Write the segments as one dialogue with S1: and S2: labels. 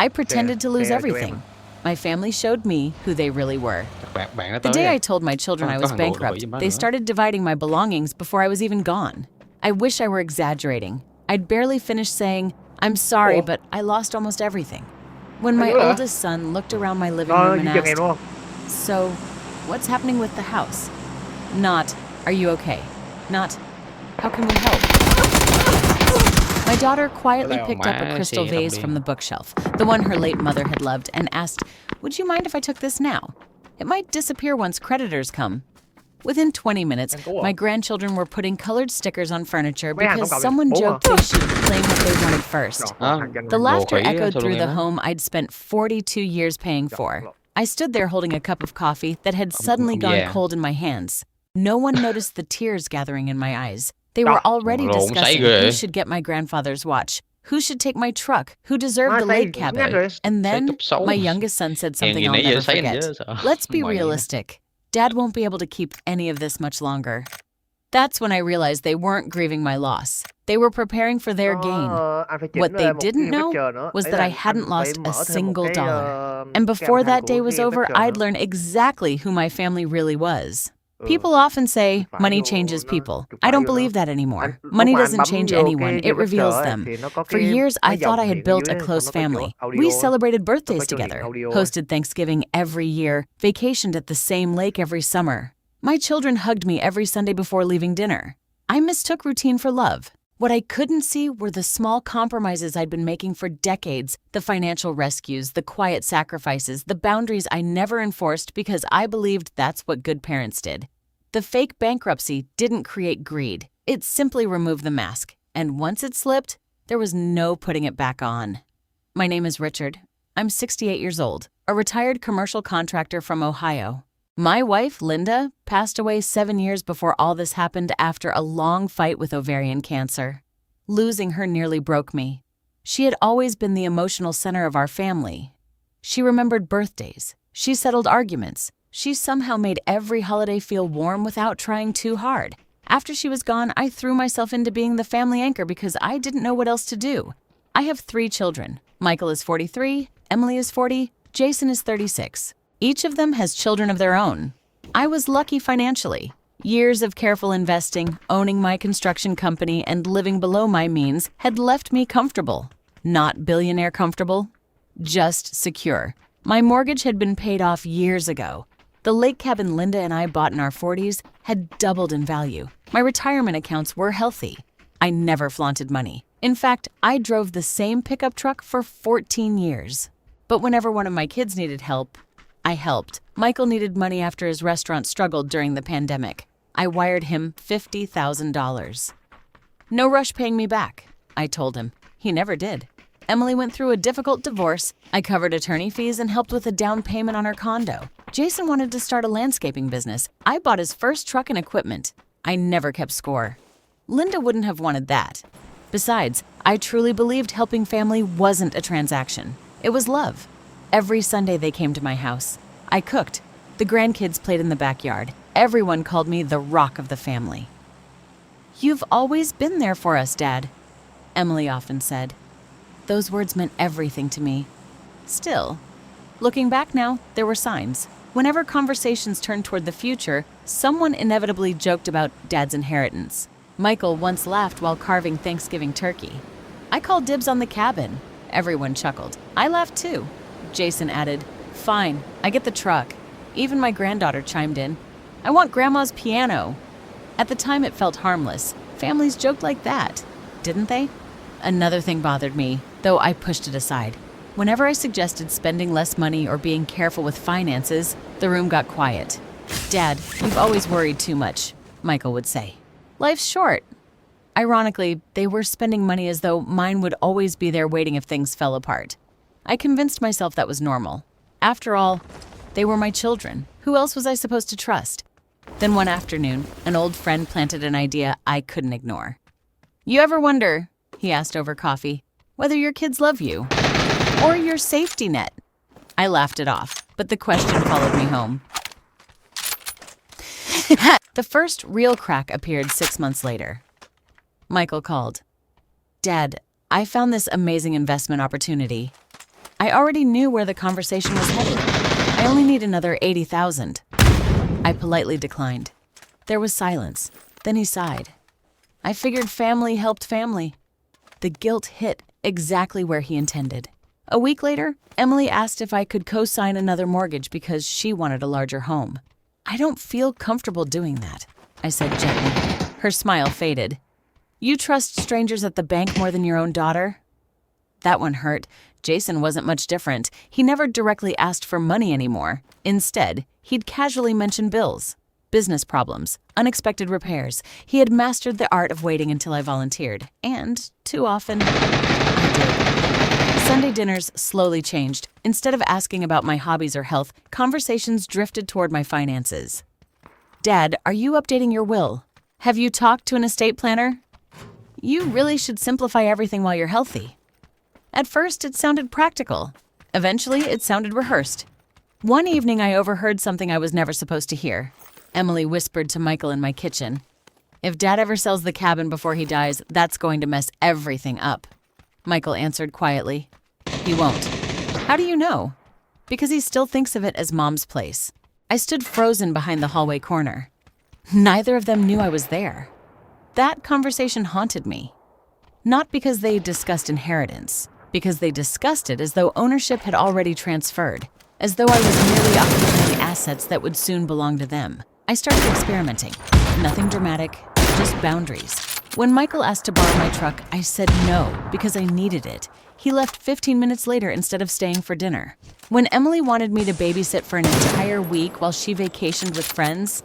S1: I pretended to lose everything. My family showed me who they really were.
S2: Bạn đã
S1: The
S2: tới
S1: day
S2: à?
S1: I told my children I
S2: Có
S1: was
S2: thằng Độ nó
S1: bankrupt,
S2: bị giùm nó
S1: they
S2: nữa.
S1: started dividing my belongings before I was even gone. I wish I were exaggerating. I'd barely finished saying, "I'm sorry, but I lost almost everything." When my oldest son looked around my living room and asked, "So, what's happening with the house?" Not, "Are you okay?" Not, "How can we help?" My daughter quietly picked up a crystal vase from the bookshelf, the one her late mother had loved, and asked, "Would you mind if I took this now? It might disappear once creditors come." Within 20 minutes, my grandchildren were putting colored stickers on furniture because someone joked they should claim what they wanted first. The laughter echoed through the home I'd spent 42 years paying for. I stood there holding a cup of coffee that had suddenly gone cold in my hands. No one noticed the tears gathering in my eyes. They were already discussing who should get my grandfather's watch, who should take my truck, who deserved the lake cabin. And then my youngest son said something I'll never forget. "Let's be realistic. Dad won't be able to keep any of this much longer." That's when I realized they weren't grieving my loss. They were preparing for their gain. What they didn't know was that I hadn't lost a single dollar. And before that day was over, I'd learned exactly who my family really was. People often say, money changes people. I don't believe that anymore. Money doesn't change anyone, it reveals them. For years, I thought I had built a close family. We celebrated birthdays together, hosted Thanksgiving every year, vacationed at the same lake every summer. My children hugged me every Sunday before leaving dinner. I mistook routine for love. What I couldn't see were the small compromises I'd been making for decades, the financial rescues, the quiet sacrifices, the boundaries I never enforced because I believed that's what good parents did. The fake bankruptcy didn't create greed. It simply removed the mask. And once it slipped, there was no putting it back on. My name is Richard. I'm 68 years old, a retired commercial contractor from Ohio. My wife, Linda, passed away 7 years before all this happened after a long fight with ovarian cancer. Losing her nearly broke me. She had always been the emotional center of our family. She remembered birthdays. She settled arguments. She somehow made every holiday feel warm without trying too hard. After she was gone, I threw myself into being the family anchor because I didn't know what else to do. I have 3 children. Michael is 43, Emily is 40, Jason is 36. Each of them has children of their own. I was lucky financially. Years of careful investing, owning my construction company, and living below my means had left me comfortable. Not billionaire comfortable, just secure. My mortgage had been paid off years ago. The lake cabin Linda and I bought in our 40s had doubled in value. My retirement accounts were healthy. I never flaunted money. In fact, I drove the same pickup truck for 14 years. But whenever one of my kids needed help, I helped. Michael needed money after his restaurant struggled during the pandemic. I wired him $50,000. "No rush paying me back," I told him. He never did. Emily went through a difficult divorce. I covered attorney fees and helped with a down payment on her condo. Jason wanted to start a landscaping business. I bought his first truck and equipment. I never kept score. Linda wouldn't have wanted that. Besides, I truly believed helping family wasn't a transaction. It was love. Every Sunday they came to my house. I cooked. The grandkids played in the backyard. Everyone called me the rock of the family. "You've always been there for us, Dad," Emily often said. Those words meant everything to me. Still, looking back now, there were signs. Whenever conversations turned toward the future, someone inevitably joked about Dad's inheritance. Michael once laughed while carving Thanksgiving turkey. I called dibs on the cabin. Everyone chuckled. I laughed too. Jason added, "Fine, I get the truck." Even my granddaughter chimed in, "I want Grandma's piano." At the time it felt harmless. Families joked like that, didn't they? Another thing bothered me, though I pushed it aside. Whenever I suggested spending less money or being careful with finances, the room got quiet. "Dad, you've always worried too much," Michael would say. "Life's short." Ironically, they were spending money as though mine would always be there waiting if things fell apart. I convinced myself that was normal. After all, they were my children. Who else was I supposed to trust? Then one afternoon, an old friend planted an idea I couldn't ignore. "You ever wonder," he asked over coffee, "whether your kids love you? Or your safety net?" I laughed it off, but the question followed me home. The first real crack appeared 6 months later. Michael called. "Dad, I found this amazing investment opportunity." I already knew where the conversation was headed. I only need another $80,000. I politely declined. There was silence. Then he sighed. I figured family helped family. The guilt hit exactly where he intended. A week later, Emily asked if I could co-sign another mortgage because she wanted a larger home. I don't feel comfortable doing that, I said gently. Her smile faded. You trust strangers at the bank more than your own daughter? That one hurt. Jason wasn't much different. He never directly asked for money anymore. Instead, he'd casually mention bills, business problems, unexpected repairs. He had mastered the art of waiting until I volunteered, and too often, I did. Sunday dinners slowly changed. Instead of asking about my hobbies or health, conversations drifted toward my finances. Dad, are you updating your will? Have you talked to an estate planner? You really should simplify everything while you're healthy. At first, it sounded practical. Eventually, it sounded rehearsed. One evening, I overheard something I was never supposed to hear. Emily whispered to Michael in my kitchen. If Dad ever sells the cabin before he dies, that's going to mess everything up. Michael answered quietly. He won't. How do you know? Because he still thinks of it as Mom's place. I stood frozen behind the hallway corner. Neither of them knew I was there. That conversation haunted me. Not because they discussed inheritance, because they discussed it as though ownership had already transferred, as though I was merely occupying assets that would soon belong to them. I started experimenting. Nothing dramatic, just boundaries. When Michael asked to borrow my truck, I said no because I needed it. He left 15 minutes later instead of staying for dinner. When Emily wanted me to babysit for an entire week while she vacationed with friends,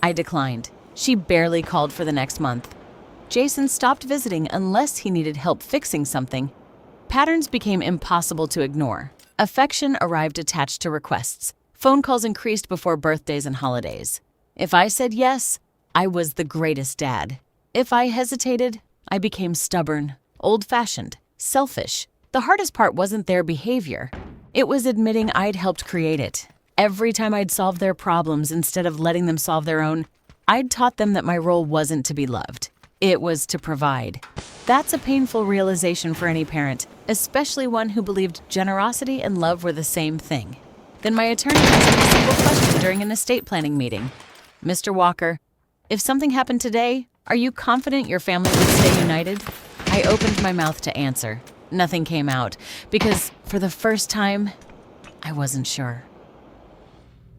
S1: I declined. She barely called for the next month. Jason stopped visiting unless he needed help fixing something. Patterns became impossible to ignore. Affection arrived attached to requests. Phone calls increased before birthdays and holidays. If I said yes, I was the greatest dad. If I hesitated, I became stubborn, old-fashioned, selfish. The hardest part wasn't their behavior. It was admitting I'd helped create it. Every time I'd solve their problems instead of letting them solve their own, I'd taught them that my role wasn't to be loved. It was to provide. That's a painful realization for any parent, especially one who believed generosity and love were the same thing. Then my attorney asked me a simple question during an estate planning meeting. Mr. Walker, if something happened today, are you confident your family would stay united? I opened my mouth to answer. Nothing came out, because for the first time, I wasn't sure.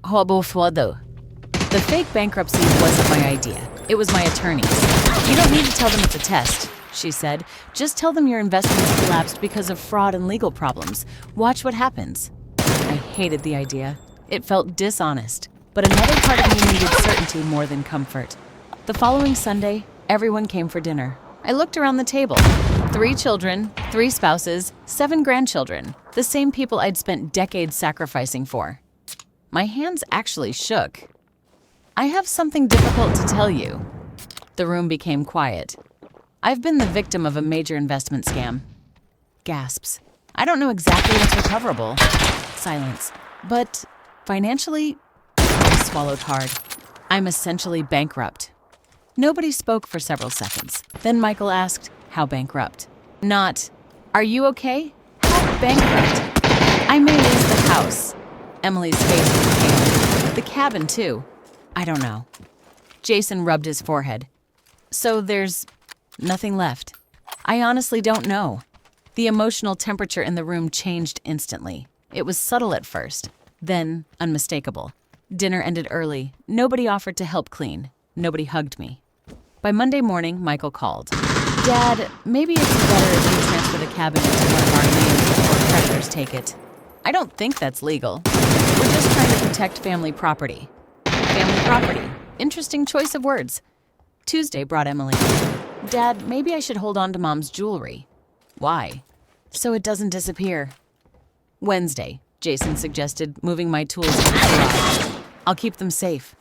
S1: The fake bankruptcy wasn't my idea. It was my attorney's. You don't need to tell them it's a test, she said. Just tell them your investments collapsed because of fraud and legal problems. Watch what happens. I hated the idea. It felt dishonest. But another part of me needed certainty more than comfort. The following Sunday, everyone came for dinner. I looked around the table. 3 children, 3 spouses, 7 grandchildren. The same people I'd spent decades sacrificing for. My hands actually shook. I have something difficult to tell you. The room became quiet. I've been the victim of a major investment scam. Gasps. I don't know exactly what's recoverable. Silence. But financially, I swallowed hard. I'm essentially bankrupt. Nobody spoke for several seconds. Then Michael asked, how bankrupt? Not, are you okay? How bankrupt? I may lose the house. Emily's face was pale. The cabin, too. I don't know. Jason rubbed his forehead. So there's nothing left. I honestly don't know. The emotional temperature in the room changed instantly. It was subtle at first, then unmistakable. Dinner ended early. Nobody offered to help clean. Nobody hugged me. By Monday morning, Michael called. Dad, maybe it's better if you transfer the cabin into one of our names before creditors take it. I don't think that's legal. We're just trying to protect family property. Family property. Interesting choice of words. Tuesday brought Emily. Dad, maybe I should hold on to Mom's jewelry. Why? So it doesn't disappear. Wednesday, Jason suggested moving my tools to the garage. I'll keep them safe.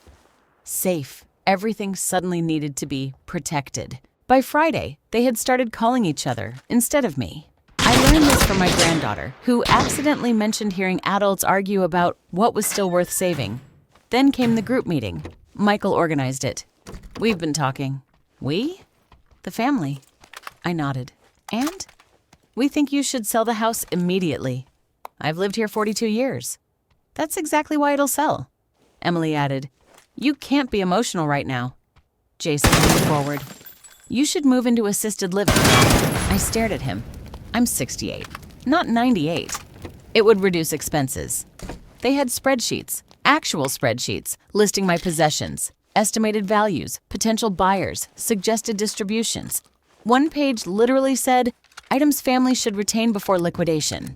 S1: Safe. Everything suddenly needed to be protected. By Friday, they had started calling each other instead of me. I learned this from my granddaughter, who accidentally mentioned hearing adults argue about what was still worth saving. Then came the group meeting. Michael organized it. We've been talking. We? The family. I nodded. And? We think you should sell the house immediately. I've lived here 42 years. That's exactly why it'll sell. Emily added, You can't be emotional right now. Jason leaned forward. You should move into assisted living. I stared at him. I'm 68, not 98. It would reduce expenses. They had spreadsheets, actual spreadsheets, listing my possessions, estimated values, potential buyers, suggested distributions. One page literally said, items family should retain before liquidation.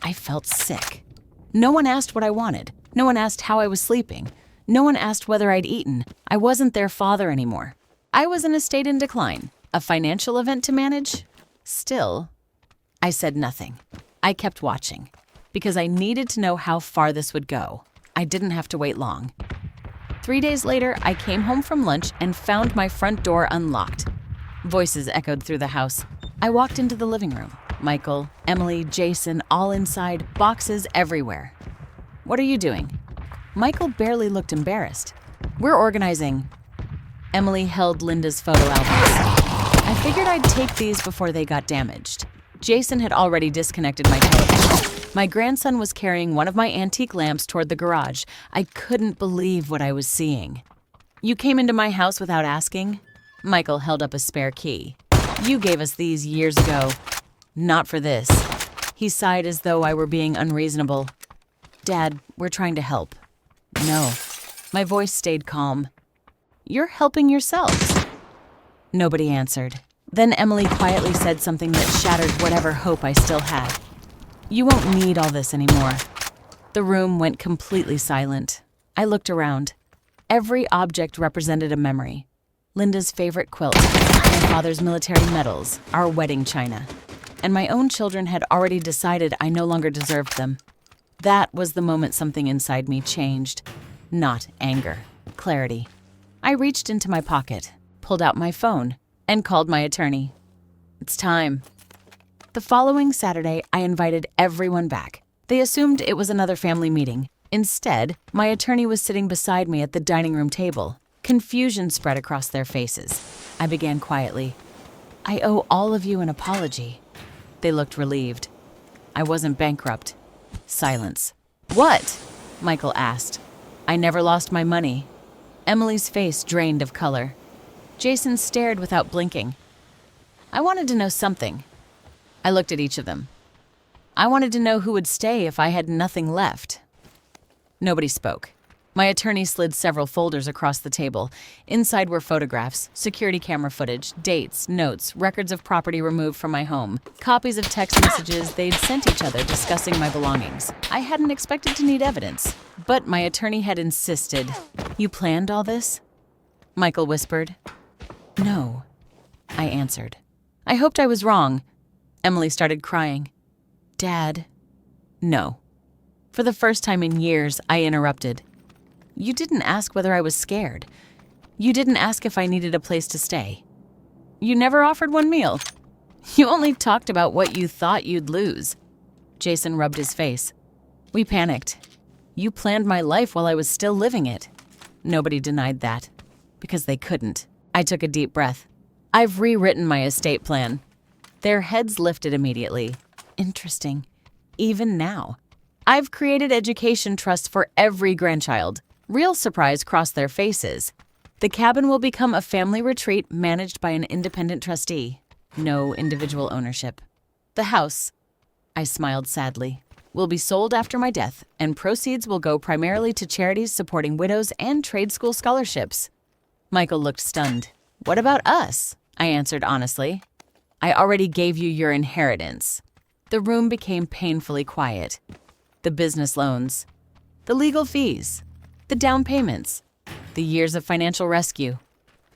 S1: I felt sick. No one asked what I wanted. No one asked how I was sleeping. No one asked whether I'd eaten. I wasn't their father anymore. I was in a state in decline. A financial event to manage? Still, I said nothing. I kept watching, because I needed to know how far this would go. I didn't have to wait long. 3 days later, I came home from lunch and found my front door unlocked. Voices echoed through the house. I walked into the living room. Michael, Emily, Jason, all inside, boxes everywhere. What are you doing? Michael barely looked embarrassed. We're organizing. Emily held Linda's photo albums. I figured I'd take these before they got damaged. Jason had already disconnected my television. My grandson was carrying one of my antique lamps toward the garage. I couldn't believe what I was seeing. You came into my house without asking? Michael held up a spare key. You gave us these years ago. Not for this. He sighed as though I were being unreasonable. Dad, we're trying to help. No. My voice stayed calm. You're helping yourselves. Nobody answered. Then Emily quietly said something that shattered whatever hope I still had. You won't need all this anymore. The room went completely silent. I looked around. Every object represented a memory. Linda's favorite quilt, my father's military medals, our wedding china. And my own children had already decided I no longer deserved them. That was the moment something inside me changed. Not anger, clarity. I reached into my pocket, pulled out my phone, and called my attorney. It's time. The following Saturday, I invited everyone back. They assumed it was another family meeting. Instead, my attorney was sitting beside me at the dining room table. Confusion spread across their faces. I began quietly. I owe all of you an apology. They looked relieved. I wasn't bankrupt. Silence. What? Michael asked. I never lost my money. Emily's face drained of color. Jason stared without blinking. I wanted to know something. I looked at each of them. I wanted to know who would stay if I had nothing left. Nobody spoke. My attorney slid several folders across the table. Inside were photographs, security camera footage, dates, notes, records of property removed from my home, copies of text messages they'd sent each other discussing my belongings. I hadn't expected to need evidence, but my attorney had insisted. You planned all this? Michael whispered. No, I answered. I hoped I was wrong. Emily started crying. Dad, no. For the first time in years, I interrupted. You didn't ask whether I was scared. You didn't ask if I needed a place to stay. You never offered one meal. You only talked about what you thought you'd lose. Jason rubbed his face. We panicked. You planned my life while I was still living it. Nobody denied that, because they couldn't. I took a deep breath. I've rewritten my estate plan. Their heads lifted immediately. Interesting. Even now. I've created education trusts for every grandchild. Real surprise crossed their faces. The cabin will become a family retreat managed by an independent trustee. No individual ownership. The house, I smiled sadly, will be sold after my death, and proceeds will go primarily to charities supporting widows and trade school scholarships. Michael looked stunned. What about us? I answered honestly. I already gave you your inheritance. The room became painfully quiet. The business loans, the legal fees, the down payments, the years of financial rescue.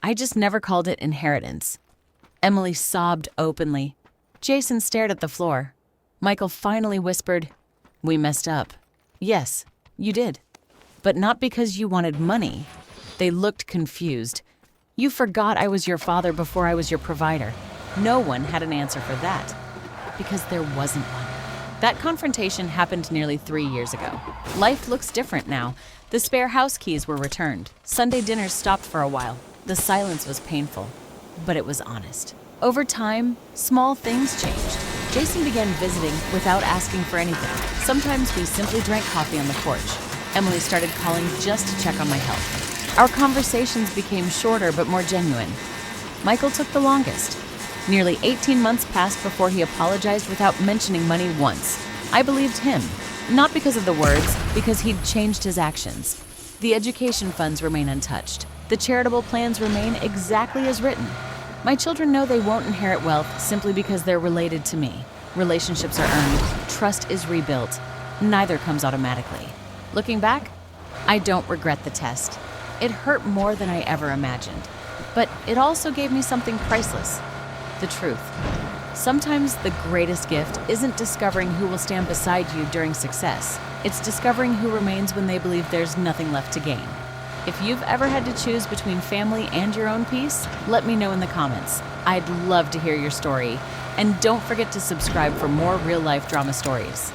S1: I just never called it inheritance. Emily sobbed openly. Jason stared at the floor. Michael finally whispered, We messed up. Yes, you did. But not because you wanted money. They looked confused. You forgot I was your father before I was your provider. No one had an answer for that, because there wasn't one. That confrontation happened nearly 3 years ago. Life looks different now. The spare house keys were returned. Sunday dinners stopped for a while. The silence was painful, but it was honest. Over time, small things changed. Jason began visiting without asking for anything. Sometimes we simply drank coffee on the porch. Emily started calling just to check on my health. Our conversations became shorter but more genuine. Michael took the longest. Nearly 18 months passed before he apologized without mentioning money once. I believed him, not because of the words, because he'd changed his actions. The education funds remain untouched. The charitable plans remain exactly as written. My children know they won't inherit wealth simply because they're related to me. Relationships are earned, trust is rebuilt. Neither comes automatically. Looking back, I don't regret the test. It hurt more than I ever imagined. But it also gave me something priceless. The truth. Sometimes the greatest gift isn't discovering who will stand beside you during success. It's discovering who remains when they believe there's nothing left to gain. If you've ever had to choose between family and your own peace, let me know in the comments. I'd love to hear your story. And don't forget to subscribe for more real-life drama stories.